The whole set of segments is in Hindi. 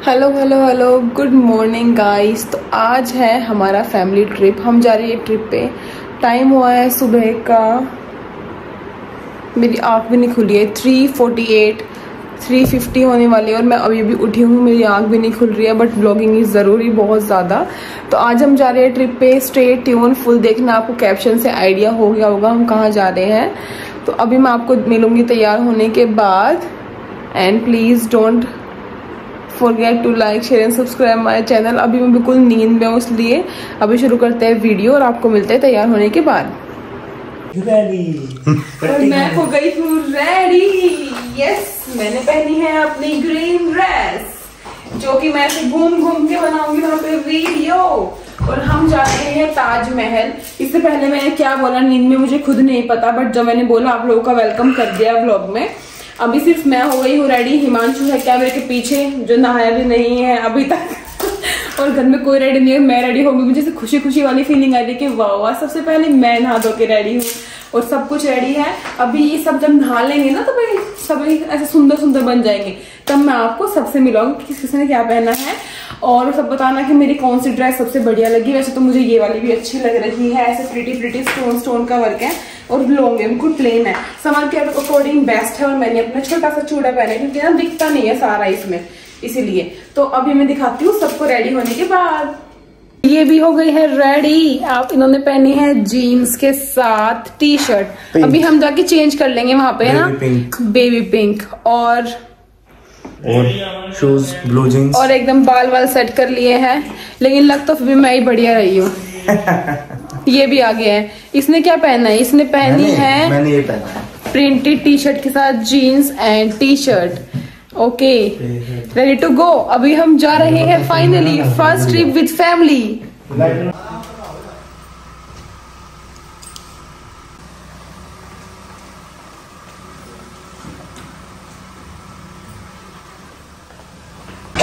Hello hello hello, good morning guys. तो आज है हमारा फैमिली ट्रिप। हम जा रहे हैं ट्रिप पे। टाइम हुआ है सुबह का, मेरी आँख भी नहीं खुली है, 3:48 3:50 होने वाली है और मैं अभी भी उठी हूँ, मेरी आँख भी नहीं खुल रही है। बट ब्लॉगिंग इज़ ज़रूरी बहुत ज़्यादा। तो आज हम जा रहे हैं ट्रिप पे। स्टे ट्यून, फुल देखना, आपको कैप्शन से आइडिया हो गया होगा हम कहाँ जा रहे हैं। तो अभी मैं आपको मिलूंगी तैयार होने के बाद। And please don't forget to like, share and subscribe my channel. अभी मैं बिल्कुल नींद में हूँ, इसलिए अभी शुरू करते हैं वीडियो और आपको मिलते हैं तैयार होने के बाद। और मैं हो गई हूँ रेडी। यस, मैंने पहनी है अपनी ग्रीन ड्रेस, जो कि मैं ऐसे घूम घूम के बनाऊंगी वहां पे वीडियो। और हम जा रहे हैं ताजमहल। इससे पहले मैंने क्या बोला नींद में मुझे खुद नहीं पता, बट जब मैंने बोला आप लोगों का वेलकम कर दिया व्लॉग में। अभी सिर्फ मैं हो गई हूँ रेडी। हिमांशु है क्या मेरे के पीछे, जो नहाया भी नहीं है अभी तक। और घर में कोई रेडी नहीं है, मैं रेडी होगी। मुझे खुशी खुशी वाली फीलिंग आ रही है कि वाह, सबसे पहले मैं नहा धो के रेडी हूँ और सब कुछ रेडी है। अभी ये सब जब नहा लेंगे ना तो भाई सब ऐसे सुंदर सुंदर बन जाएंगे। तब मैं आपको सबसे मिलाऊंगी कि किसने क्या पहना है, और सब बताना कि मेरी कौन सी ड्रेस सबसे बढ़िया लगी। वैसे तो मुझे ये वाली भी अच्छी लग रही है, ऐसे प्रिटी स्टोन का वर्क है और लॉन्ग है, बिल्कुल प्लेन है, समर के अकॉर्डिंग बेस्ट है। और मैंने अपना छोटा सा चूड़ा पहना है क्योंकि ना दिखता नहीं है सारा इसमें, इसीलिए। तो अभी मैं दिखाती हूँ सबको रेडी होने के बाद। ये भी हो गई है रेडी। आप इन्होंने पहनी है जीन्स के साथ टी शर्ट। अभी हम जाके चेंज कर लेंगे वहां पे ना, बेबी पिंक। और शूज ब्लू जीन्स, और एकदम बाल सेट कर लिए हैं। लेकिन लग तो फिर भी मैं ही बढ़िया रही हूँ। ये भी आ गया है। इसने क्या पहना है? इसने पहनी है, मैंने ये पहना है प्रिंटेड टी शर्ट के साथ jeans and T shirt. Okay, ready to go. अभी हम जा रहे हैं finally first trip with family.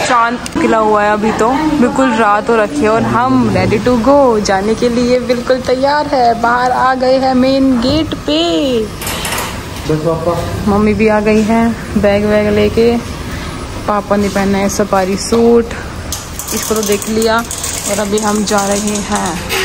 चांद खिला हुआ है अभी, तो बिल्कुल रात हो रखी है और हम रेडी टू गो जाने के लिए बिल्कुल तैयार है। बाहर आ गए हैं मेन गेट पे। मम्मी भी आ गई है बैग वैग लेके। पापा ने पहना है सफारी सूट, इसको तो देख लिया। और अभी हम जा रहे हैं।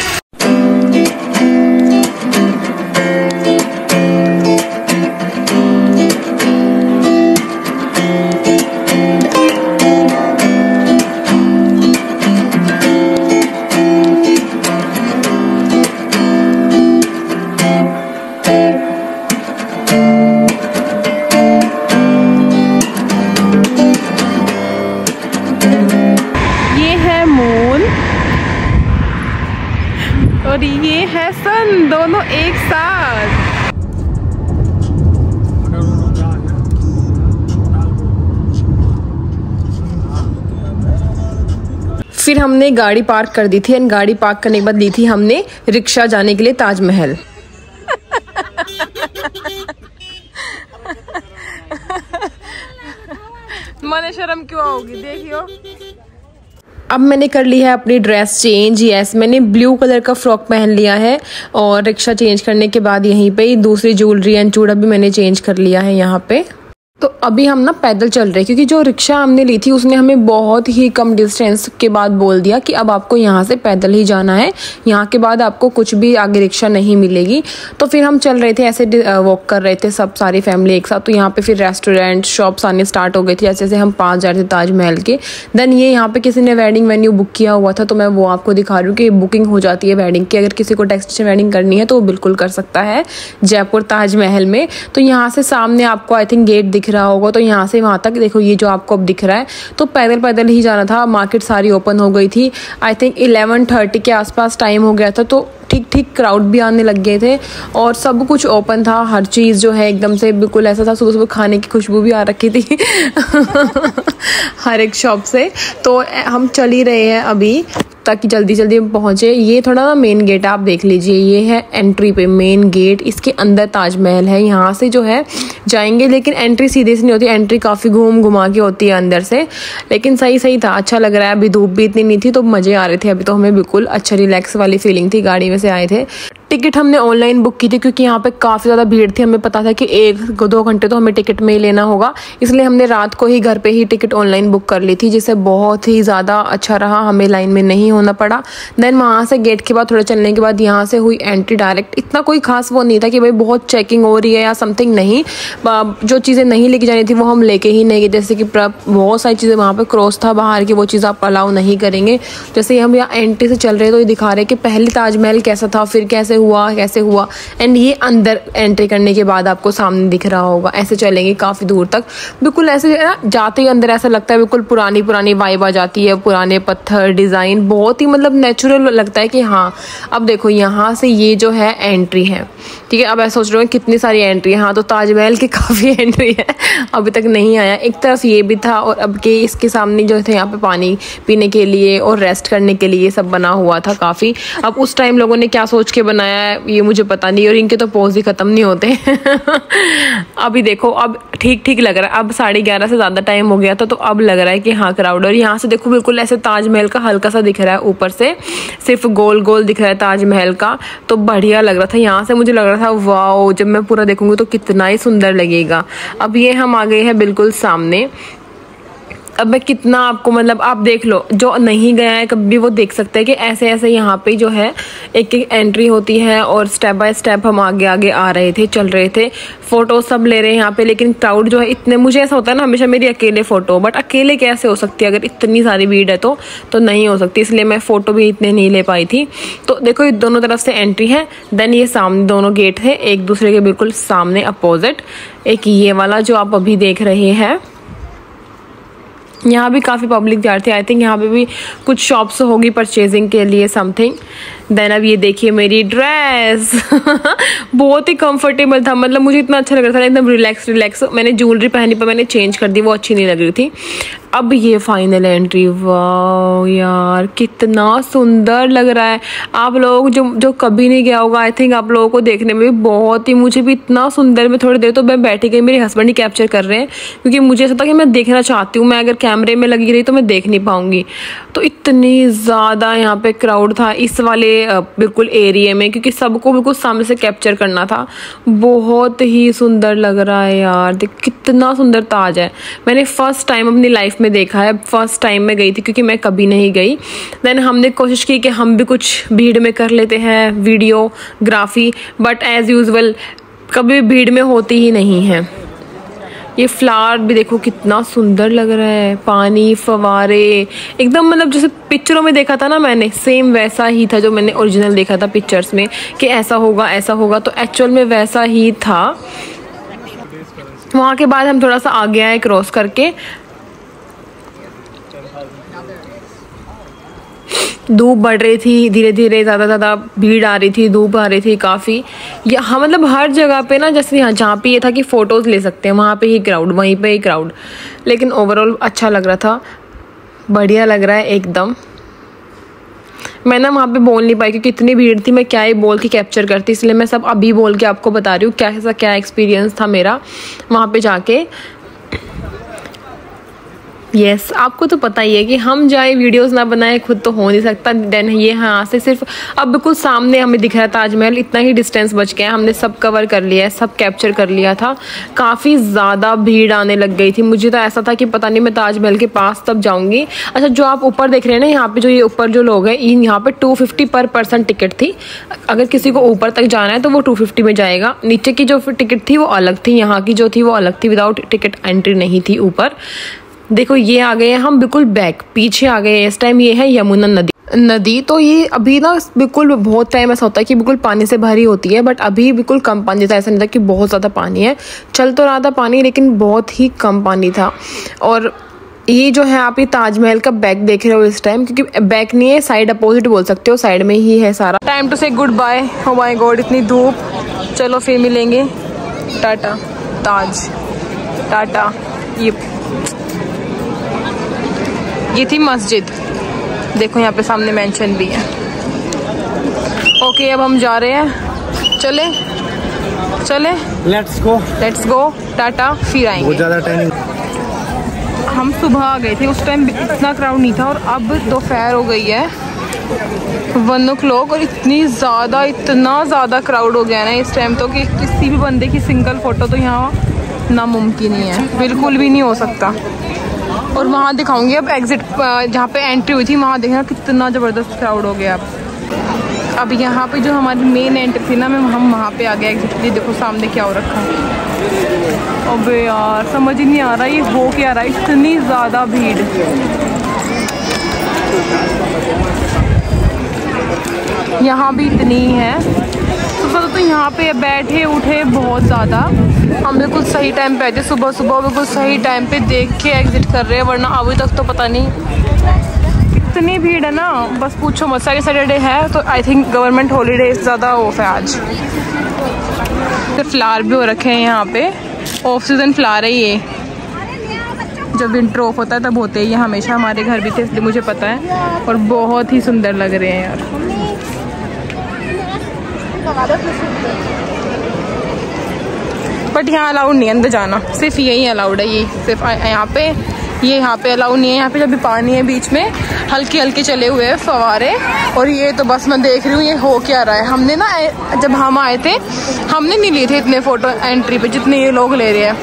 और ये है सन, दोनों एक साथ। फिर हमने गाड़ी पार्क कर दी थी एंड गाड़ी पार्क करने के बाद ली थी हमने रिक्शा जाने के लिए ताजमहल। मन शर्म क्यों आओगी, देखियो। अब मैंने कर ली है अपनी ड्रेस चेंज। यस, मैंने ब्लू कलर का फ्रॉक पहन लिया है और रिक्शा चेंज करने के बाद यहीं पे ही दूसरी ज्वेलरी एंड चूड़ा भी मैंने चेंज कर लिया है यहाँ पे। तो अभी हम ना पैदल चल रहे हैं क्योंकि जो रिक्शा हमने ली थी उसने हमें बहुत ही कम डिस्टेंस के बाद बोल दिया कि अब आपको यहाँ से पैदल ही जाना है, यहाँ के बाद आपको कुछ भी आगे रिक्शा नहीं मिलेगी। तो फिर हम चल रहे थे, ऐसे वॉक कर रहे थे सब सारी फैमिली एक साथ। तो यहाँ पे फिर रेस्टोरेंट शॉप्स आने स्टार्ट हो गई थी जैसे जैसे हम पास जा रहे थे ताजमहल के। देन ये यहाँ पे किसी ने वेडिंग वेन्यू बुक किया हुआ था, तो मैं वो आपको दिखा रही हूँ कि बुकिंग हो जाती है वेडिंग की। अगर किसी को डेस्टिनेशन वेडिंग करनी है तो वो बिल्कुल कर सकता है जयपुर ताजमहल में। तो यहाँ से सामने आपको आई थिंक गेट दिख रहा होगा, तो यहाँ से वहां तक देखो, ये जो आपको अब दिख रहा है, तो पैदल पैदल ही जाना था। मार्केट सारी ओपन हो गई थी, आई थिंक 11:30 के आसपास टाइम हो गया था। तो ठीक ठीक क्राउड भी आने लग गए थे और सब कुछ ओपन था। हर चीज़ जो है एकदम से बिल्कुल ऐसा था, सुबह सुबह खाने की खुशबू भी आ रखी थी हर एक शॉप से। तो हम चल ही रहे हैं अभी ताकि जल्दी जल्दी पहुंचे। ये थोड़ा ना मेन गेट आप देख लीजिए, ये है एंट्री पे मेन गेट। इसके अंदर ताजमहल है, यहाँ से जो है जाएंगे, लेकिन एंट्री सीधे से नहीं होती, एंट्री काफ़ी घुमा के होती है अंदर से। लेकिन सही था, अच्छा लग रहा है। अभी धूप भी इतनी नहीं थी तो मज़े आ रहे थे। अभी तो हमें बिल्कुल अच्छा रिलैक्स वाली फीलिंग थी, गाड़ी में से आए थे। टिकट हमने ऑनलाइन बुक की थी क्योंकि यहाँ पे काफ़ी ज़्यादा भीड़ थी। हमें पता था कि 1-2 घंटे तो हमें टिकट में ही लेना होगा, इसलिए हमने रात को ही घर पे ही टिकट ऑनलाइन बुक कर ली थी, जिससे बहुत ही ज़्यादा अच्छा रहा, हमें लाइन में नहीं होना पड़ा। देन वहाँ से गेट के बाद थोड़ा चलने के बाद यहाँ से हुई एंट्री डायरेक्ट। इतना कोई खास वो नहीं था कि भाई बहुत चेकिंग हो रही है या समथिंग, नहीं। जो चीज़ें नहीं लेके जानी थी वो हम लेके ही नहीं गए, जैसे कि बहुत सारी चीज़ें वहाँ पर क्रॉस था बाहर की, वो चीज़ आप अलाउ नहीं करेंगे। जैसे हम यहाँ एंट्री से चल रहे तो ये दिखा रहे कि पहले ताजमहल कैसा था, फिर कैसे हुआ एंड ये अंदर एंट्री करने के बाद आपको सामने दिख रहा होगा। ऐसे चलेंगे काफ़ी दूर तक, बिल्कुल ऐसे ना जाते ही अंदर ऐसा लगता है बिल्कुल पुरानी पुरानी वाइब आ जाती है, पुराने पत्थर डिज़ाइन बहुत ही मतलब नेचुरल लगता है कि हाँ। अब देखो यहाँ से ये जो है एंट्री है, ठीक है। अब ऐसा सोच रहे हो कितनी सारी एंट्री है, हाँ तो ताजमहल की काफ़ी एंट्री है, अभी तक नहीं आया। एक तरफ ये भी था और अब के इसके सामने जो थे यहाँ पे पानी पीने के लिए और रेस्ट करने के लिए सब बना हुआ था काफ़ी। अब उस टाइम लोगों ने क्या सोच के बनाया है ये मुझे पता नहीं, और इनके तो पोज ही ख़त्म नहीं होते। अभी देखो अब ठीक लग रहा है, अब 11:30 से ज़्यादा टाइम हो गया था तो अब लग रहा है कि हाँ क्राउड। और यहाँ से देखो बिल्कुल ऐसे ताजमहल का हल्का सा दिख रहा है, ऊपर से सिर्फ गोल गोल दिख रहा है ताजमहल का, तो बढ़िया लग रहा था। यहाँ से मुझे लग रहा था वाओ, जब मैं पूरा देखूंगी तो कितना ही सुंदर लगेगा। अब ये हम आ गए हैं बिल्कुल सामने। अब मैं कितना आपको मतलब आप देख लो, जो नहीं गया है कभी वो देख सकते हैं कि ऐसे ऐसे यहाँ पे जो है एक एंट्री होती है और स्टेप बाय स्टेप हम आगे आगे आ रहे थे, चल रहे थे, फोटो सब ले रहे हैं यहाँ पे। लेकिन क्राउड जो है इतने, मुझे ऐसा होता है ना हमेशा मेरी अकेले फ़ोटो, बट अकेले कैसे हो सकती है अगर इतनी सारी भीड़ है तो नहीं हो सकती, इसलिए मैं फ़ोटो भी इतने नहीं ले पाई थी। तो देखो ये दोनों तरफ से एंट्री है, देन ये सामने दोनों गेट है एक दूसरे के बिल्कुल सामने अपोजिट। एक ये वाला जो आप अभी देख रहे हैं, यहाँ भी काफ़ी पब्लिक जा रही थी। आई थिंक यहाँ पे भी कुछ शॉप्स होगी परचेजिंग के लिए समथिंग। देन अब ये देखिए मेरी ड्रेस बहुत ही कंफर्टेबल था, मतलब मुझे इतना अच्छा लग रहा था, एकदम रिलैक्स। मैंने ज्वेलरी पहनी पर मैंने चेंज कर दी, वो अच्छी नहीं लग रही थी। अब ये फाइनल एंट्री, वाह यार कितना सुंदर लग रहा है। आप लोग जो कभी नहीं गया होगा, आई थिंक आप लोगों को देखने में भी बहुत ही, मुझे भी इतना सुंदर। मैं थोड़ी देर तो मैं बैठी गई, मेरे हस्बैंड ही कैप्चर कर रहे हैं क्योंकि मुझे ऐसा था कि मैं देखना चाहती हूँ, मैं अगर कैमरे में लगी रही तो मैं देख नहीं पाऊंगी। तो इतनी ज़्यादा यहाँ पे क्राउड था इस वाले बिल्कुल एरिया में, क्योंकि सबको बिल्कुल सामने से कैप्चर करना था। बहुत ही सुंदर लग रहा है यार, देख कितना सुंदर ताज है। मैंने फर्स्ट टाइम अपनी लाइफ में देखा है, फर्स्ट टाइम में गई थी क्योंकि मैं कभी नहीं गई। देन हमने कोशिश की कि हम भी कुछ भीड़ में कर लेते हैं वीडियोग्राफी, बट एज यूजुअल कभी भीड़ में होती ही नहीं है। ये फ्लावर भी देखो कितना सुंदर लग रहा है, पानी फवारे एकदम, मतलब जैसे पिक्चरों में देखा था ना मैंने, सेम वैसा ही था जो मैंने ओरिजिनल देखा था पिक्चर्स में कि ऐसा होगा, तो एक्चुअल में वैसा ही था। वहाँ के बाद हम थोड़ा सा आगे आए क्रॉस करके, धूप बढ़ रही थी धीरे धीरे, ज़्यादा भीड़ आ रही थी, धूप आ रही थी काफ़ी। यहाँ मतलब हर जगह पे ना, जैसे यहाँ जहाँ पे ये था कि फ़ोटोज़ ले सकते हैं, वहाँ पे ही क्राउड, वहीं पे ही क्राउड। लेकिन ओवरऑल अच्छा लग रहा था, बढ़िया लग रहा है एकदम। मैं ना वहाँ पे बोल नहीं पाई क्योंकि इतनी भीड़ थी, मैं क्या ही बोल के कैप्चर करती, इसलिए मैं सब अभी बोल के आपको बता रही हूँ क्या एक्सपीरियंस था मेरा वहाँ पे जाके। यस आपको तो पता ही है कि हम जाए वीडियोस ना बनाए खुद तो हो नहीं सकता। देन ये यहाँ से सिर्फ अब बिल्कुल सामने हमें दिख रहा है ताजमहल, इतना ही डिस्टेंस बच गया, हमने सब कवर कर लिया है, सब कैप्चर कर लिया था। काफ़ी ज़्यादा भीड़ आने लग गई थी, मुझे तो ऐसा था कि पता नहीं मैं ताजमहल के पास तब जाऊँगी। अच्छा जो आप ऊपर देख रहे हैं ना, यहाँ पे जो ये ऊपर जो लोग हैं, यहाँ पे 250 पर पर्सन टिकट थी। अगर किसी को ऊपर तक जाना है तो वो 250 में जाएगा। नीचे की जो टिकट थी वो अलग थी, यहाँ की जो थी वो अलग थी, विदाउट टिकट एंट्री नहीं थी ऊपर। देखो ये आ गए हैं हम बिल्कुल बैक, पीछे आ गए हैं इस टाइम। ये है यमुना नदी। तो ये अभी ना बिल्कुल बहुत टाइम ऐसा होता है कि बिल्कुल पानी से भरी होती है, बट अभी बिल्कुल कम पानी था, ऐसा नहीं था कि बहुत ज़्यादा पानी है, चल तो रहा था पानी लेकिन बहुत ही कम पानी था। और ये जो है आप ये ताजमहल का बैक देख रहे हो इस टाइम, क्योंकि बैक नहीं है, साइड अपोजिट बोल सकते हो, साइड में ही है सारा। टाइम टू से goodbye. Oh my God इतनी धूप, चलो फिर मिलेंगे, टाटा। ताज टाटा। ये थी मस्जिद, देखो यहाँ पे सामने मेंशन भी है। ओके अब हम जा रहे हैं, चले लेट्स गो टाटा, फिर आएंगे। बहुत ज़्यादा टाइम, हम सुबह आ गए थे, उस टाइम इतना क्राउड नहीं था, और अब दोपहर हो गई है 1 o'clock और इतना ज़्यादा क्राउड हो गया है ना इस टाइम तो कि किसी भी बंदे की सिंगल फ़ोटो तो यहाँ नामुमकिन ही है, बिल्कुल भी नहीं हो सकता। और वहाँ दिखाऊंगी अब एग्जिट जहाँ पे एंट्री हुई थी, वहाँ देखना कितना ज़बरदस्त क्राउड हो गया अब यहाँ पे जो हमारी मेन एंट्री थी ना, हम वहाँ पे आ गए एग्जिट के लिए। देखो सामने क्या हो रखा है। अबे यार समझ ही नहीं आ रहा ये हो क्या रहा है, इतनी ज़्यादा भीड़। यहाँ भी इतनी है, तो यहाँ पे बैठे उठे बहुत ज़्यादा। हम बिल्कुल सही टाइम पे आए थे, सुबह सुबह बिल्कुल सही टाइम पे देख के एग्जिट कर रहे हैं, वरना अभी तक तो पता नहीं इतनी भीड़ है ना, बस पूछो मत। सैटरडे है तो आई थिंक गवर्नमेंट हॉलीडे ज़्यादा ऑफ है आज। तो फ्लावर भी हो रखे हैं यहाँ पे, ऑफ सीजन फ्लावर है ये, जब विंटर ऑफ होता है तब होते हैं ये, हमेशा हमारे घर भी थे इसलिए मुझे पता है। और बहुत ही सुंदर लग रहे हैं यार। बट यहाँ अलाउड नहीं है अंदर जाना, सिर्फ यही अलाउड है, ये सिर्फ यहाँ पे अलाउड नहीं है। यहाँ पे जब भी पानी है बीच में हल्के हल्के चले हुए हैं फवारे, और ये तो बस मैं देख रही हूँ ये हो क्या रहा है। हमने ना जब हम आए थे हमने नहीं लिए थे इतने फ़ोटो एंट्री पे जितने ये लोग ले रहे हैं।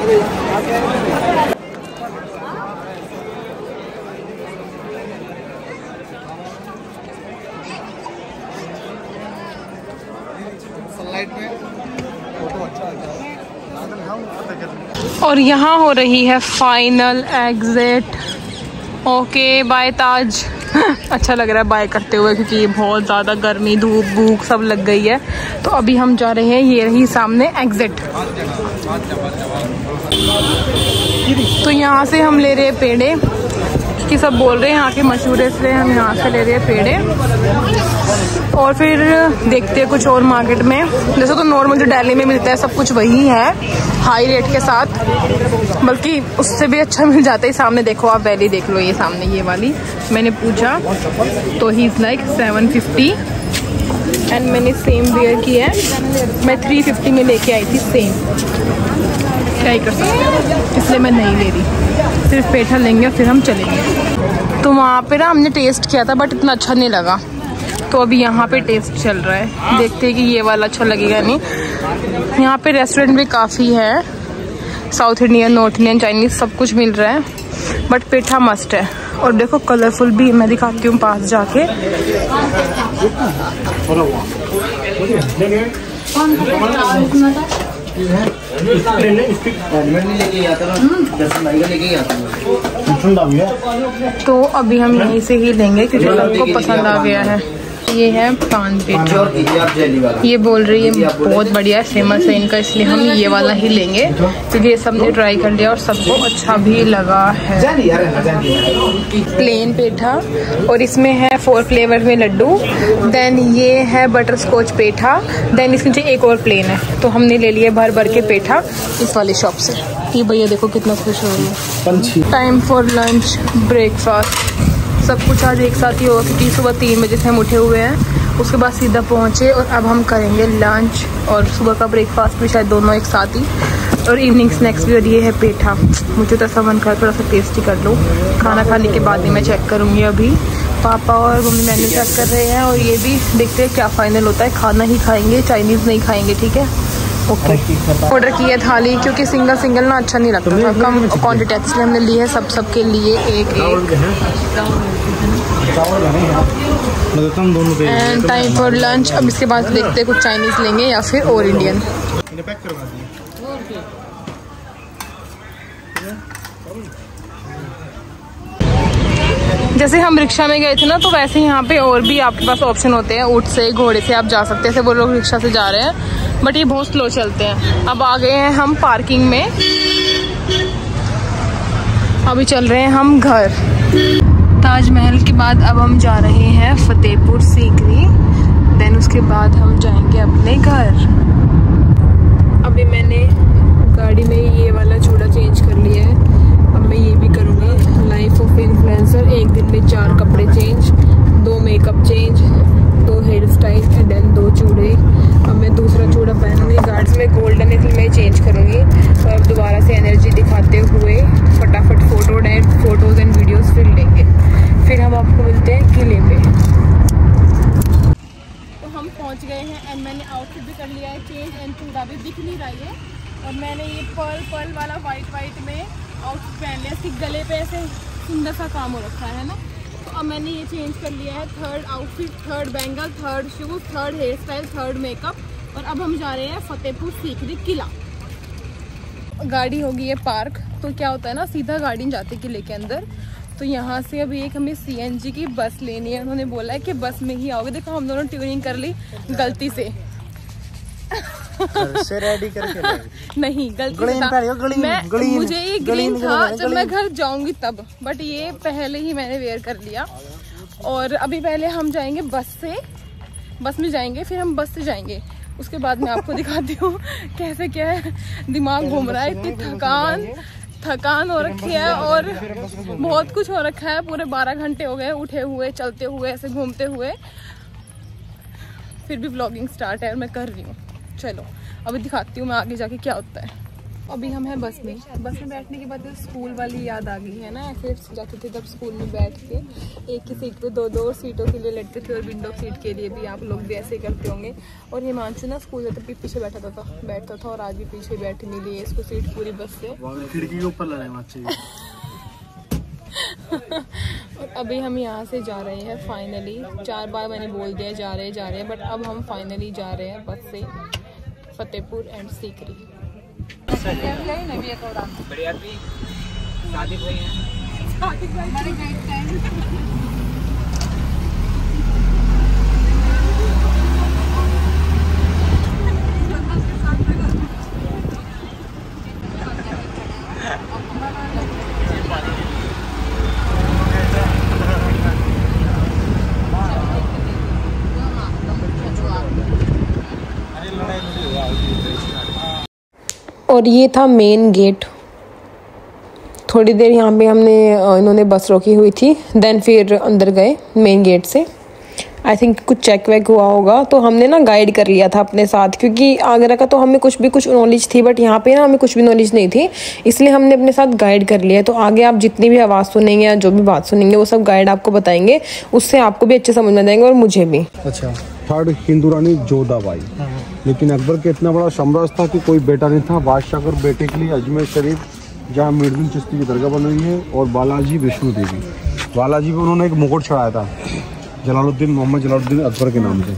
और यहाँ हो रही है फाइनल एग्जिट। ओके बाय ताज। अच्छा लग रहा है बाय करते हुए, क्योंकि ये बहुत ज़्यादा गर्मी धूप भूख सब लग गई है। तो अभी हम जा रहे हैं, ये रही सामने एग्जिट। तो यहाँ से हम ले रहे हैं पेड़े, कि सब बोल रहे हैं यहाँ के मशहूर है, इसलिए हम यहाँ से ले रहे हैं पेड़े। और फिर देखते हैं कुछ और मार्केट में। जैसे तो नॉर्मल जो दिल्ली में मिलता है सब कुछ वही है, हाई रेट के साथ, बल्कि उससे भी अच्छा मिल जाता है। सामने देखो आप वैली देख लो, ये सामने ये वाली मैंने पूछा तो ही इज़ लाइक 750 एंड मैंने सेम वेयर की है। मैं 350 में लेके आई थी सेम, क्या ही कर सकते, इसलिए मैं नहीं ले रही। सिर्फ पेठा लेंगे फिर हम चलेंगे। तो वहाँ पे ना हमने टेस्ट किया था बट इतना अच्छा नहीं लगा, तो अभी यहाँ पे टेस्ट चल रहा है, देखते हैं कि ये वाला अच्छा लगेगा नहीं। यहाँ पे रेस्टोरेंट भी काफ़ी है, south Indian north Indian Chinese सब कुछ मिल रहा है, बट पेठा मस्ट है। और देखो कलरफुल भी, मैं दिखाती हूँ पास जाके। तो अभी हम यहीं से ही लेंगे क्योंकि सबको पसंद आ गया है। ये है पान पेठा, ये बोल रही है बहुत बढ़िया है, फेमस है इनका, इसलिए हम ये वाला ही लेंगे क्योंकि ये सबने ट्राई कर लिया और सबको अच्छा भी लगा है। प्लेन पेठा और इसमें है 4 फ्लेवर में लड्डू, देन ये है बटर स्कॉच पेठा, देन इसके नीचे एक और प्लेन है। तो हमने ले लिया भर भर के पेठा इस वाली शॉप से। ये भैया देखो कितना खुश हो रही है। टाइम फॉर लंच ब्रेकफास्ट सब कुछ आज एक साथ ही होगा क्योंकि सुबह 3 बजे से हम उठे हुए हैं, उसके बाद सीधा पहुँचे और अब हम करेंगे लंच और सुबह का ब्रेकफास्ट भी शायद दोनों एक साथ ही, और इवनिंग स्नैक्स भी। और ये है पेठा, मुझे तो ऐसा मन कर थोड़ा सा टेस्टी कर लो। खाना खाने के बाद ही मैं चेक करूँगी। अभी पापा और मम्मी मेन्यू चेक कर रहे हैं और ये भी देखते हैं क्या फाइनल होता है। खाना ही खाएंगे, चाइनीज़ नहीं खाएंगे, ठीक है। ओके ऑर्डर की है थाली क्योंकि सिंगल ना अच्छा नहीं लगता था, कम क्वान्टिटी इसलिए हमने ली है सबके लिए एक। And time for lunch. अब इसके बाद देखते हैं कुछ चाइनीज़ लेंगे या फिर और इंडियन। जैसे हम रिक्शा में गए थे ना, तो वैसे यहाँ पे और भी आपके पास ऑप्शन होते हैं, ऊँट से घोड़े से आप जा सकते हैं। वो लोग रिक्शा से जा रहे हैं बट ये बहुत स्लो चलते हैं। अब आ गए हैं हम पार्किंग में, अभी चल रहे हैं हम घर। ताजमहल के बाद अब हम जा रहे हैं फतेहपुर सीकरी, देन उसके बाद हम जाएंगे अपने घर। अभी मैंने गाड़ी में ये वाला चूड़ा चेंज कर लिया है, अब मैं ये भी करूँगी। लाइफ ऑफ इन्फ्लुएंसर, एक दिन में 4 कपड़े change, 2 makeup change, 2 hair style and then 2 चूड़े। अब मैं दूसरा चूड़ा पहनूंगी, गार्ड्स में गोल्डन है इसलिए मैं चेंज करूँगी। और अब दोबारा से एनर्जी दिखाते हुए फटाफट फोटोज़ एंड वीडियोज़ फिर लेंगे। फिर हम आपको मिलते हैं किले पे। दिख नहीं रहा है। और मैंने ये पर्ल वाला वाइट में आउटफिट पहन लिया। इसके गले पे ऐसे सुंदर सा काम हो रखा है ना। तो अब मैंने ये चेंज कर लिया है। 3rd outfit, 3rd bangle, 3rd shoes, 3rd hair style, 3rd makeup. और अब हम जा रहे हैं फतेहपुर सीकरी किला। गाड़ी होगी ये पार्क। तो क्या होता है ना, सीधा गाड़ी जाती किले के अंदर। तो यहाँ से अभी एक हमें CNG की बस लेनी है। उन्होंने बोला है कि बस में ही आओगे। देखो हम दोनों ट्यूनिंग कर ली गलती से। से रेडी करके नहीं, गलती से मुझे ये ग्रीन था जब मैं घर जाऊंगी तब, बट ये पहले ही मैंने वेयर कर लिया। और अभी पहले हम जाएंगे बस में जाएंगे, फिर हम बस से जाएंगे। उसके बाद मैं आपको दिखाती हूँ कैसे क्या है। दिमाग घूम रहा है, इतनी थकान हो रखी है और बहुत कुछ हो रखा है। पूरे 12 घंटे हो गए उठे हुए, चलते हुए, ऐसे घूमते हुए। फिर भी व्लॉगिंग स्टार्ट है और मैं कर रही हूँ। चलो अभी दिखाती हूँ मैं आगे जाके क्या होता है। अभी हम हैं बस में बैठने के बाद स्कूल वाली याद आ गई है ना। ऐसे जाते थे तब स्कूल में बैठ के एक ही सीट पे दो सीटों के लिए लड़ते थे। और विंडो सीट के लिए भी आप लोग भी ऐसे ही करते होंगे। और हिमांशु ना स्कूल जाते भी पीछे बैठता था और आज भी पीछे बैठ नहीं दी है इसको सीट पूरी बस से। खिड़की के ऊपर और अभी हम यहाँ से जा रहे हैं फाइनली। 4 बार मैंने बोल दिया जा रहे हैं, बट अब हम फाइनली जा रहे हैं बस से फतेहपुर एंड सीकरी। और ये था मेन गेट। थोड़ी देर यहाँ पे इन्होंने बस रोकी हुई थी, देन फिर अंदर गए मेन गेट से। आई थिंक कुछ चेक वेक हुआ होगा। तो हमने ना गाइड कर लिया था अपने साथ, क्योंकि आगरा का तो हमें कुछ नॉलेज थी, बट यहाँ पे ना हमें कुछ भी नॉलेज नहीं थी, इसलिए हमने अपने साथ गाइड कर लिया। तो आगे आप जितनी भी आवाज़ सुनेंगे या जो भी बात सुनेंगे वो सब गाइड आपको बताएंगे, उससे आपको भी अच्छे समझ में जाएंगे और मुझे भी। अच्छा, 3rd हिंदू रानी जोधाबाई। लेकिन अकबर के इतना बड़ा साम्राज्य था कि कोई बेटा नहीं था। बादशाह कर बेटे के लिए अजमेर शरीफ, जहाँ मीरदुल चिश्ती की दरगाह बन रही है, और बालाजी विष्णु देवी। बालाजी पे उन्होंने एक मुकुट चढ़ाया था मोहम्मद जलालुद्दीन अकबर के नाम से।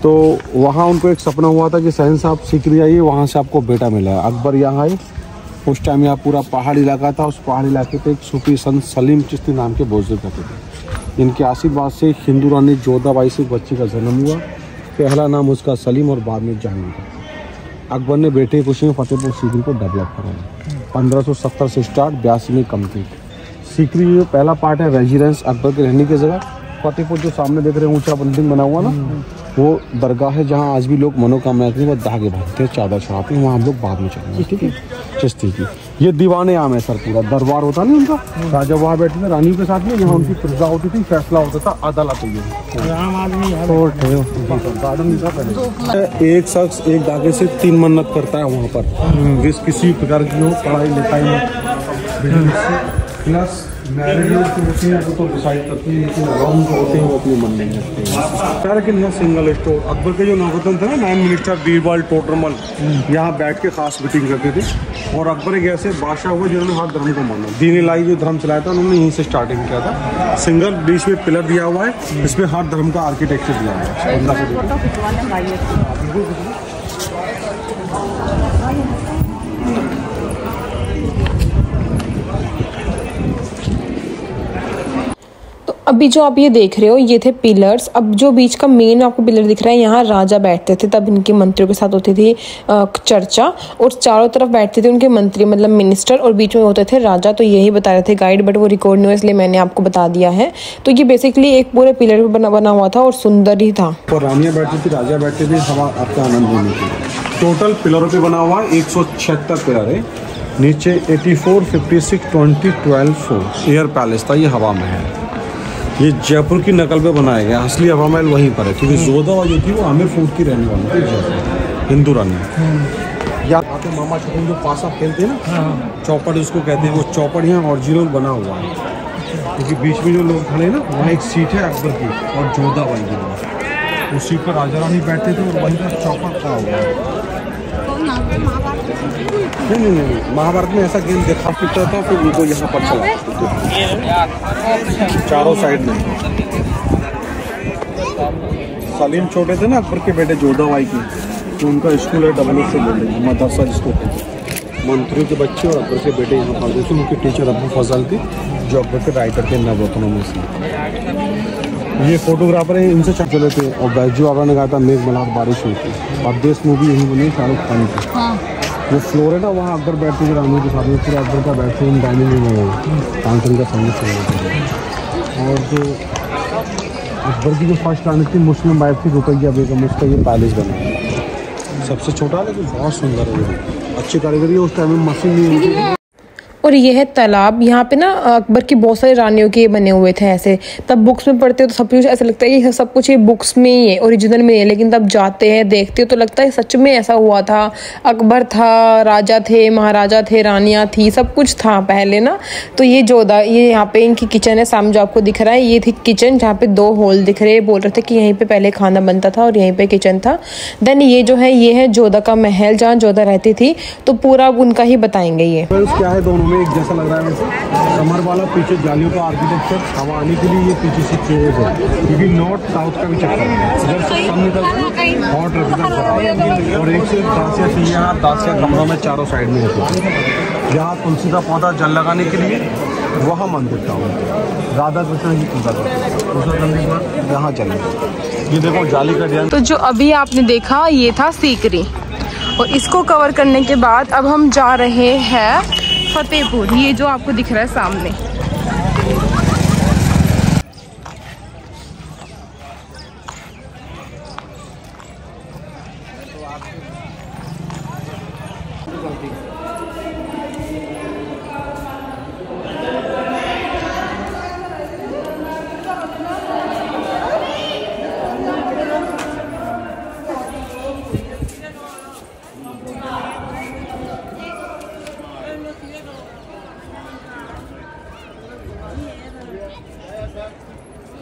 तो वहाँ उनको एक सपना हुआ था कि शहंशाह आप सीकरी आइए, वहाँ से आपको बेटा मिला है। अकबर यहाँ आए, उस टाइम यहाँ पूरा पहाड़ी इलाका था। उस पहाड़ी इलाके पे एक सूफी संत सलीम चिश्ती नाम के बुजुर्ग करते थे। इनके आशीर्वाद से हिंदू रानी जोधाबाई से बच्चे का जन्म हुआ। पहला नाम उसका सलीम और बाद में जहांगीर। अकबर ने बेटे की खुशी में फतेहपुर सीकरी को डेवलप कराया। 1570 से स्टार्ट, 82 में कंप्लीट। सीकरी जो पहला पार्ट है रेजिडेंस, अकबर के रहने की जगह। फतेहपुर जो सामने देख रहे हैं ऊंचा बिल्डिंग बना हुआ ना, वो दरगाह है जहाँ आज भी लोग मनोकामना करते हैं, वो धागे बांधते हैं, चादर चढ़ाते हैं। वहाँ हम लोग बाद में चलेंगे, ठीक है। चिश्ती की ये दीवाने आम है सर, पूरा दरबार होता नहीं उनका। राजा वहाँ बैठे थे रानियों के साथ में, यहाँ उनकी प्रजा होती थी, फैसला होता था, अदालत हुई। एक शख्स एक धागे से 3 मन्नत करता है वहाँ पर, किसी प्रकार की हो, पढ़ाई लिखाई प्लस मैरिज जो होती है वो तो डिसाइड करती है, लेकिन रॉन्ग जो होते हैं वो अपने मन नहीं रखते हैं। लेकिन यहाँ सिंगल स्टोर, अकबर के जो नौकतन थे ना, 9 मिनिस्टर बीरबल टोटरमल, यहाँ बैठ के खास मीटिंग करते थे। और अकबर एक ऐसे बादशाह हुए जिन्होंने हर धर्म को माना। दीन इलाही जो धर्म चलाया था उन्होंने यहीं से स्टार्टिंग किया था। सिंगल बीच में पिलर दिया हुआ है, इसमें हर धर्म का आर्किटेक्चर दिया हुआ है। अभी जो आप ये देख रहे हो ये थे पिलर्स। अब जो बीच का मेन आपको पिलर दिख रहा है, यहाँ राजा बैठते थे, तब इनके मंत्रियों के साथ होती थी चर्चा, और चारों तरफ बैठते थे उनके मंत्री मतलब मिनिस्टर, और बीच में होते थे राजा। तो यही बता रहे थे गाइड, बट वो रिकॉर्ड नहीं हुआ इसलिए मैंने आपको बता दिया है। तो ये बेसिकली एक पूरे पिलर पे बना हुआ था और सुंदर ही था। और रानियाँ बैठती थी, राजा बैठते थे, हवा आपका आनंद लेने की। टोटल पिलरों पे बना हुआ 176 पिलर है। नीचे 84, 56, 20, 12 4 एयर पैलेस था, ये हवा महल। ये जयपुर की नकल पे बनाया गया, असली हवा महल वहीं पर है, क्योंकि जोधाबाई जो थी वो आमिर फोर्ट की रहने वाली थी, जयपुर हिंदू रानी। या आते मामा छकुन जो पासा खेलते हैं ना, चौपड़ उसको कहते हैं, वो चौपड़ यहाँ ओरिजिनल बना हुआ है, क्योंकि बीच में जो लोग खड़े ना, वहाँ एक सीट है अकबर की और जोधाबाई की। उस सीट पर राजा रानी बैठते थे और वहीं पर चौपड़ खड़ा हुआ है। नहीं, महाभारत में ऐसा गेम देखा पिटता था, फिर उनको यहाँ पर चला चारों साइड में। सलीम छोटे थे ना अकबर के बेटे जोधा भाई की, तो उनका स्कूल है डबल से बिल्डिंग मदरसा जिसको मंत्री के बच्चे और अकबर के बेटे यहाँ पढ़ते थे। उनके टीचर अबू फजल थे जो अकबर के राइटर थे नवरत्नों में से। ये फोटोग्राफर है, इनसे चले थे। और बैजू आगरा ने कहा था मेघ मलार बारिश हुई थी। अब देश मूवी यही बनी शाहरुख खान की। वो फ्लोर है ना, वहाँ अकबर बैठते थे रानी के साथ में, पूरा अकबर का बेडरूम डाइनिंग रूम है, कांटन का संगीत। और जो अकबर की जो फर्स्ट रानी थी मुस्लिम वाइफ थी रुकैया बेगम, उसका ये पैलेस बना है सबसे छोटा, लेकिन बहुत सुंदर है। अच्छी कारीगरी है, उस टाइम में मशीन नहीं होती। और ये है तालाब। यहाँ पे ना अकबर की बहुत सारी रानियों के बने हुए थे ऐसे। तब बुक्स में पढ़ते हो तो सब कुछ ऐसा लगता है कि सब कुछ ये बुक्स में ही है, ओरिजिनल में है। लेकिन तब जाते हैं देखते हो तो लगता है सच में ऐसा हुआ था। अकबर था, राजा थे, महाराजा थे, रानियाँ थी, सब कुछ था पहले ना। तो ये जोधा, ये यहाँ पे इनकी किचन है सामने जो आपको दिख रहा है। ये थी किचन जहाँ पे 2 होल दिख रहे हैं। बोल रहे थे कि यहीं पे पहले खाना बनता था और यहीं पे किचन था। देन ये जो है ये है जोधा का महल जहाँ जोधा रहती थी। तो पूरा उनका ही बताएंगे। ये क्या है दोनों में एक जैसा लग रहा है वैसे। कमर वाला पीछे जालियों का आर्किटेक्चर, हवा आने के लिए ये पीछे से चेयर्स है, क्योंकि नॉर्थ साउथ का भी चक्कर है। इधर से कम निकलता है हॉट रहता है। और एक से दासिया चाहिए, यहाँ दासिया गमलों में चारों साइड में होती है। यहाँ तुलसी का पौधा जल लगाने के लिए, वहाँ मंदिर था राधा कृष्ण की पूजा करते करने के बाद यहाँ चले। ये देखो जाली का डिजाइन। तो जो अभी आपने देखा ये था सीकरी, और इसको कवर करने के बाद अब हम जा रहे हैं फतेहपुर। ये जो आपको दिख रहा है सामने।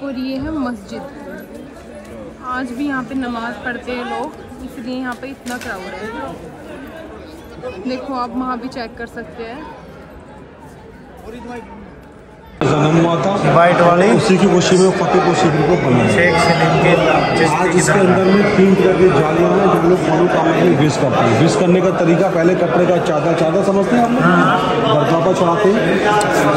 और ये है मस्जिद। आज भी यहाँ पे नमाज पढ़ते हैं लोग, इसलिए यहाँ पे इतना क्राउड है। देखो आप वहाँ भी चेक कर सकते हैं। जन्म हुआ था वाइट वाली, उसी की खुशी में फतेहपुर सीकरी को बनाया। शेख सलीम के आज इसके अंदर में 3 तरह की जालियाँ हैं जो लोग फॉलो करने के लिए विश करते हैं। विश करने का तरीका, पहले कपड़े का चादर समझते हैं आप लोग, दरगाह पर चढ़ाते हैं,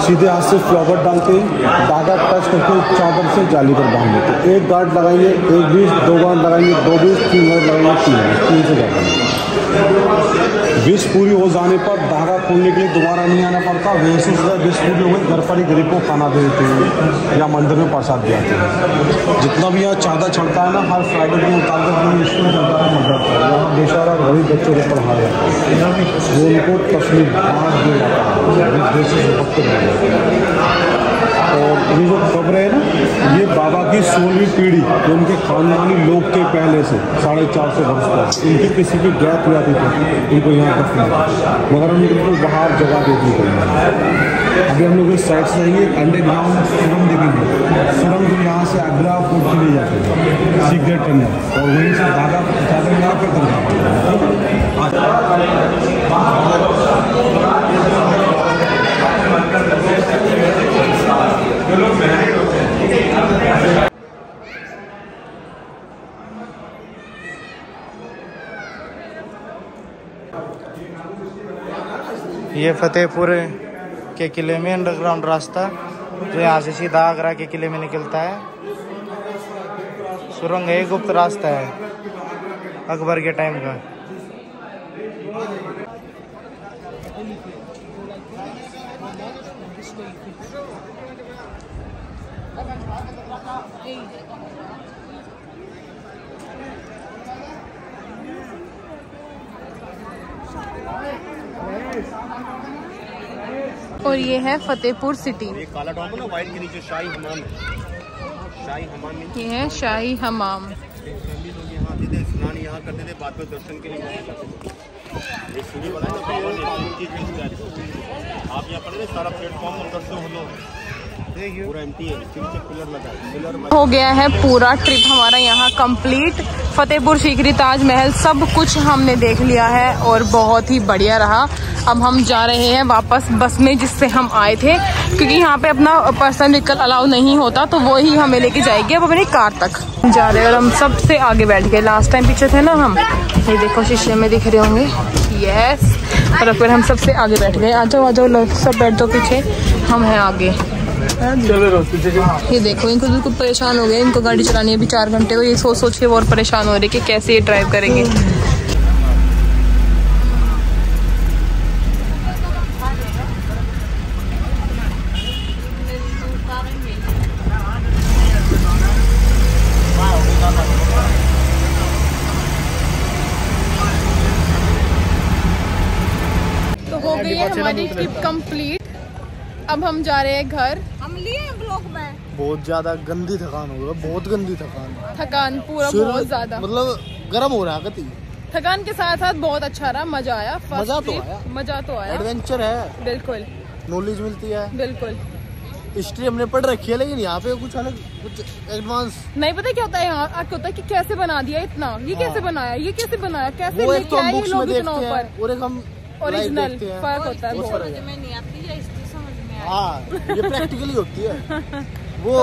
सीधे हाथ से फ्लावर डालते हैं, धागा टच करके चादर से जाली पर बांध देते हैं। 1 गार्ड लगाएंगे, 1 बीस, 2 गार्ड लगाएंगे, 2 बीस, 3 गार्ड लगाएंगे, 3 से लगाएंगे। विश पूरी हो जाने पर धागा खोलने के लिए दोबारा नहीं आना पड़ता। वैसे विश पूरी हो गई, घर पर ही गरीब को खाना दे देते हैं या मंदिर में प्रसाद दियाते हैं। जितना भी यहाँ चादर चढ़ता है ना, हर फ्राइडे को उतार कर स्कूल चलता है मदद पर। यहाँ बेचारा गरीब बच्चों को पढ़ाया वो उनको तस्वीर आज दिया जाता है। और ये जो कब्र है ना, ये बाबा की 16वीं पीढ़ी, जो उनके खानदानी लोग के पहले से 450 वर्ष तक इनकी किसी की डेथ हुआ थी तो इनको यहाँ दफन, मगर उनको बाहर जगह देती है। अभी हम लोग इस साइड से जाएंगे, अंडरग्राउंड सुरंग देखेंगे। सुरंग जो यहाँ से आगरा फोर्ट के लिए जाते हैं, सीक्रेट टनल, और वहीं से धागा चादर यहाँ पर तक। ये फतेहपुर के किले में अंडरग्राउंड रास्ता जो यहाँ से सीधा आगरा के किले में निकलता है। सुरंग है, गुप्त रास्ता है अकबर के टाइम का। और ये है फतेहपुर सिटी। ये काला टॉप ना वाइट के नीचे शाही हमाम है। शाही हमाम में ये है शाही हमाम। यहाँ आते थे, स्नान यहाँ करते थे, बाद में दर्शन के लिए ये सीढ़ी वाला है ना, आप यहाँ पढ़े सारा प्लेटफॉर्म अंदर से हो लो हो गया है पूरा ट्रिप हमारा यहाँ कंप्लीट। फतेहपुर सीकरी, ताजमहल सब कुछ हमने देख लिया है और बहुत ही बढ़िया रहा। अब हम जा रहे हैं वापस बस में जिससे हम आए थे, क्योंकि यहाँ पे अपना पर्सनल व्हीकल अलाउ नहीं होता, तो वो ही हमें लेके जाएगी अब अपनी कार तक जा रहे हैं। और हम सबसे आगे बैठ गए, लास्ट टाइम पीछे थे ना हम, ये देखो शीशे में दिख रहे होंगे, यस। और फिर हम सबसे आगे बैठ गए। आ जाओ सब बैठ जाओ पीछे, हम हैं आगे। ये देखो इनको बिल्कुल परेशान हो गए, इनको गाड़ी चलानी है अभी 4 घंटे, तो ये सोच के और परेशान हो रहे कि कैसे ये ड्राइव करेंगे। तो हो गई है हमारी ट्रिप कंप्लीट। अब हम जा रहे हैं घर। हम लिए ब्लॉग में बहुत ज्यादा गंदी थकान हो गई, बहुत गंदी थकान पूरा बहुत ज्यादा, मतलब गर्म हो रहा है। थकान के साथ साथ बहुत अच्छा रहा, मजा आया। मजा तो आया, एडवेंचर है, बिल्कुल नॉलेज मिलती है, बिल्कुल। हिस्ट्री हमने पढ़ रखी है, लेकिन यहाँ पे कुछ अलग, कुछ एडवांस नहीं पता क्या होता है यहाँ आके, होता है कि कैसे बना दिया इतना, ये कैसे बनाया, ये कैसे बनाया, कैसे लेके आए ये लोग इतना ऊपर, और एक हम ओरिजिनल फर्क होता है बहुत। हाँ, ये प्रैक्टिकली होती है, वो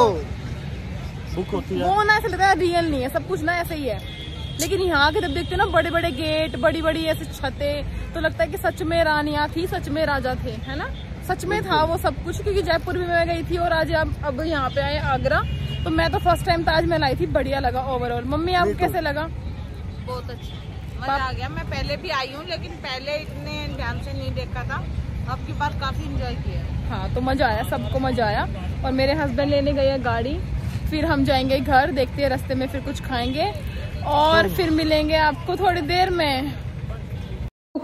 बुक होती है, वो ना ऐसा लगता है रियल नहीं है, सब कुछ ना ऐसे ही है। लेकिन यहाँ के जब देखते हो ना बड़े बड़े गेट, बड़ी बड़ी ऐसे छतें, तो लगता है कि सच में रानियाँ थी, सच में राजा थे, है ना, सच में था वो सब कुछ। क्योंकि जयपुर भी मैं गई थी और आज अब यहाँ पे आए आगरा, तो मैं तो फर्स्ट टाइम ताजमहल आई थी, बढ़िया लगा ओवरऑल। मम्मी आपको कैसे लगा? बहुत अच्छा, मजा आ गया। मैं पहले भी आई हूँ, लेकिन पहले इतने ध्यान से नहीं देखा था, अब की बार काफी एंजॉय किया। हाँ, तो मजा आया, सबको मजा आया। और मेरे हस्बैंड लेने गए हैं गाड़ी, फिर हम जाएंगे घर, देखते हैं रास्ते में फिर कुछ खाएंगे और फिर मिलेंगे आपको थोड़ी देर में।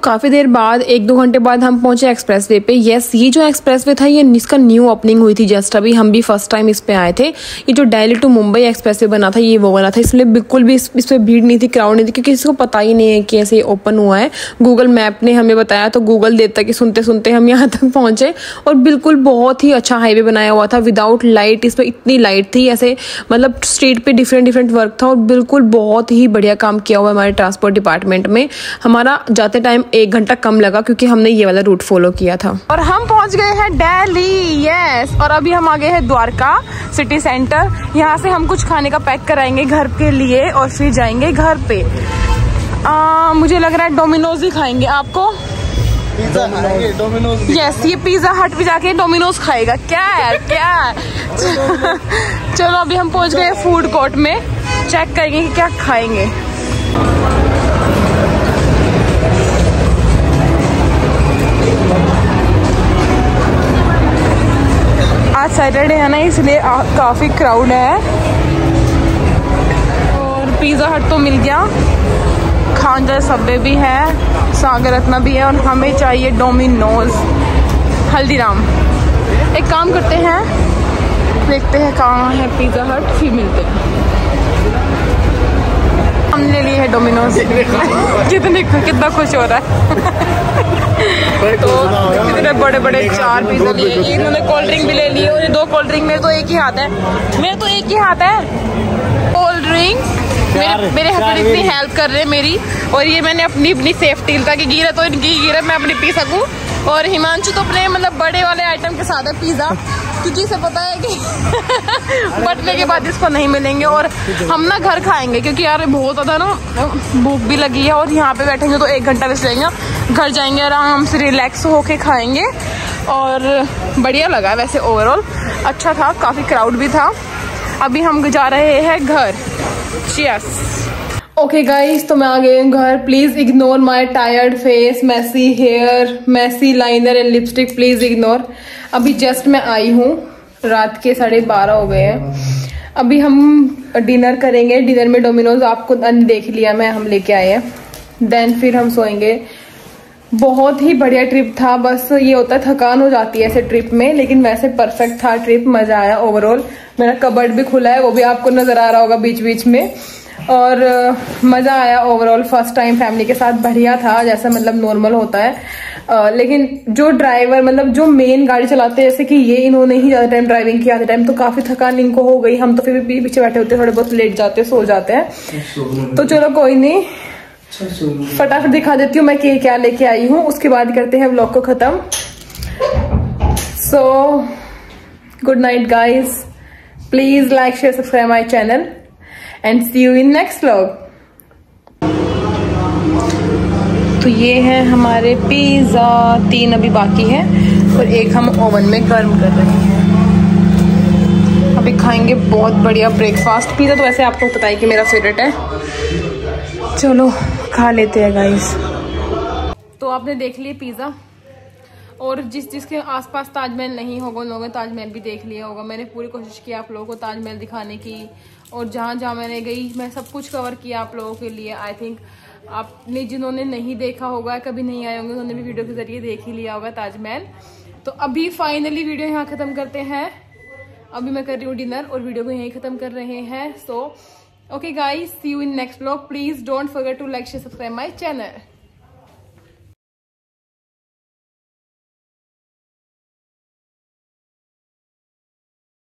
काफ़ी देर बाद 1-2 घंटे बाद हम पहुंचे एक्सप्रेसवे पे। यस, ये जो एक्सप्रेसवे था ये इसका न्यू ओपनिंग हुई थी जस्ट अभी, हम भी फर्स्ट टाइम इस पे आए थे। ये जो दिल्ली टू मुंबई एक्सप्रेसवे बना था ये वो बना था, इसलिए बिल्कुल भी इस पे भीड़ नहीं थी, क्राउड नहीं थी, क्योंकि किसी को पता ही नहीं है कि ऐसे ओपन हुआ है। गूगल मैप ने हमें बताया, तो गूगल देता कि सुनते सुनते हम यहाँ तक पहुंचे। और बिल्कुल बहुत ही अच्छा हाईवे बनाया हुआ था, विदाउट लाइट, इस पर इतनी लाइट थी, ऐसे मतलब स्ट्रीट पे डिफरेंट वर्क था, और बिल्कुल बहुत ही बढ़िया काम किया हुआ है हमारे ट्रांसपोर्ट डिपार्टमेंट में। हमारा जाते टाइम 1 घंटा कम लगा, क्योंकि हमने ये वाला रूट फॉलो किया था। और हम पहुंच गए हैं दिल्ली, यस। और अभी हम आ गए हैं द्वारका सिटी सेंटर। यहाँ से हम कुछ खाने का पैक कराएंगे घर के लिए और फिर जाएंगे घर पे। मुझे लग रहा है डोमिनोज ही खाएंगे। आपको? डोमिनोज। यस, ये पिज्जा हट पे जाके डोमिनोज खाएगा। क्या यार, क्या चलो अभी हम पहुंच गए फूड कोर्ट में, चेक करेंगे कि क्या खाएंगे। आज सैटरडे है ना, इसलिए काफी क्राउड है। और पिज्जा हट तो मिल गया, खांजा सबवे भी है, सागर रत्ना भी है, और हमें चाहिए डोमिनोज, हल्दीराम। एक काम करते हैं, देखते हैं कहाँ है पिज्जा हट, फिर मिलते हैं। हमने ले लिए है डोमिनोज। कितना खुश हो रहा है। तो कितने बड़े बड़े 4 पिज्जा लिए, इन्होंने कोल्ड ड्रिंक भी ले ली, और ये 2 कोल्ड ड्रिंक मेरे तो एक ही हाथ है, कोल्ड ड्रिंक। मेरे हस्बैंड इतनी हेल्प कर रहे हैं मेरी, और ये मैंने अपनी सेफ्टी, ताकि गिरे तो इनकी गिरे, मैं अपनी पी सकूं। और हिमांशु तो अपने मतलब बड़े वाले आइटम के साथ है पिज्जा, क्योंकि इसे पता है कि बटने के बाद इसको नहीं मिलेंगे। और हम ना घर खाएंगे, क्योंकि यार बहुत ज़्यादा ना भूख भी लगी है, और यहाँ पे बैठेंगे तो 1 घंटा वेस्ट जाएंगे। घर जाएंगे आराम से रिलैक्स होके खाएंगे। और बढ़िया लगा वैसे, ओवरऑल अच्छा था, काफ़ी क्राउड भी था। अभी हम जा रहे हैं घर। चीयर्स। ओके गाइस, तो मैं आ गई हूँ घर। Please ignore my tired face, messy hair, messy liner and lipstick, please ignore. अभी जस्ट मैं आई हूँ, रात के 12:30 हो गए हैं। अभी हम डिनर करेंगे। डिनर में डोमिनोज आपको देख लिया मैं, हम लेके आए हैं। देन फिर हम सोएंगे। बहुत ही बढ़िया ट्रिप था, बस ये होता है थकान हो जाती है ऐसे ट्रिप में, लेकिन वैसे परफेक्ट था ट्रिप, मजा आया ओवरऑल। मेरा कबर्ड भी खुला है, वो भी आपको नजर आ रहा होगा बीच बीच में। और मज़ा आया ओवरऑल। फर्स्ट टाइम फैमिली के साथ बढ़िया था, जैसा मतलब नॉर्मल होता है। लेकिन जो ड्राइवर मतलब जो मेन गाड़ी चलाते हैं, जैसे कि ये, इन्होंने ही ज़्यादा टाइम ड्राइविंग किया, आधे टाइम तो काफ़ी थकान इनको हो गई। हम तो फिर भी पीछे बैठे होते, थोड़े बहुत लेट जाते, सो जाते हैं। तो चलो कोई नहीं, फटाफट दिखा देती हूँ मैं क्या लेके आई हूँ, उसके बाद करते हैं व्लॉग को ख़त्म। So good night guys, please like share subscribe my channel and see you in next vlog. तो ये है हमारे पिज़्ज़ा, 3 अभी बाकी है और एक हम ओवन में गर्म कर रहे हैं। अभी खाएंगे बहुत बढ़िया ब्रेकफास्ट। पिज़्ज़ा तो वैसे आपको पता है कि मेरा फेवरेट है। चलो खा लेते हैं गाइस। तो आपने देख लिया पिज़्ज़ा, और जिसके आसपास ताजमहल नहीं होगा उन लोगों ने ताजमहल भी देख लिया होगा। मैंने पूरी कोशिश की आप लोगों को ताजमहल दिखाने की, और जहाँ जहाँ मैंने गई मैं सब कुछ कवर किया आप लोगों के लिए। आई थिंक आपने जिन्होंने नहीं देखा होगा, कभी नहीं आए होंगे, उन्होंने भी वीडियो के जरिए देख ही लिया होगा ताजमहल। तो अभी फाइनली वीडियो यहाँ ख़त्म करते हैं। अभी मैं कर रही हूँ डिनर और वीडियो को यहीं ख़त्म कर रहे हैं। So okay guys, see you in next vlog. Please don't forget to like share subscribe my channel.